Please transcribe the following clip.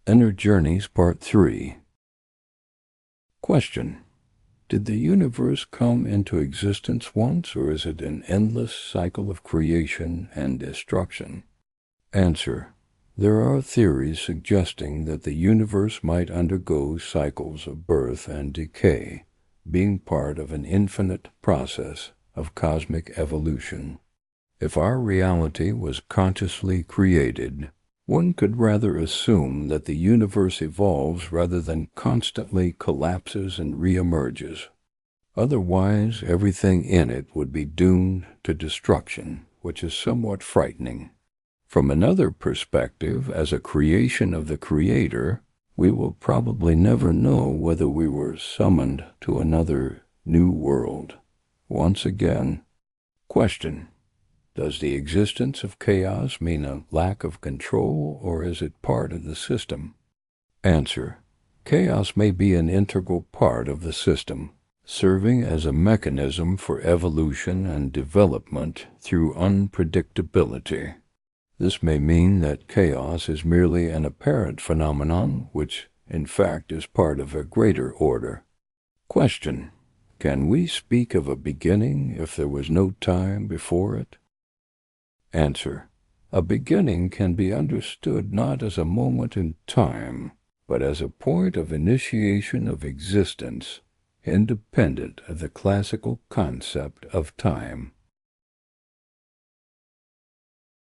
Inner Journeys Part 3. Question: did the universe come into existence once, or is it an endless cycle of creation and destruction? Answer: there are theories suggesting that the universe might undergo cycles of birth and decay, being part of an infinite process of cosmic evolution. If our reality was consciously created, one could rather assume that the universe evolves rather than constantly collapses and reemerges. Otherwise, everything in it would be doomed to destruction, which is somewhat frightening. From another perspective, as a creation of the Creator, we will probably never know whether we were summoned to another new world. Once again. Question: does the existence of chaos mean a lack of control, or is it part of the system? Answer: chaos may be an integral part of the system, serving as a mechanism for evolution and development through unpredictability. This may mean that chaos is merely an apparent phenomenon, which in fact is part of a greater order. Question: can we speak of a beginning if there was no time before it? Answer: a beginning can be understood not as a moment in time, but as a point of initiation of existence, independent of the classical concept of time.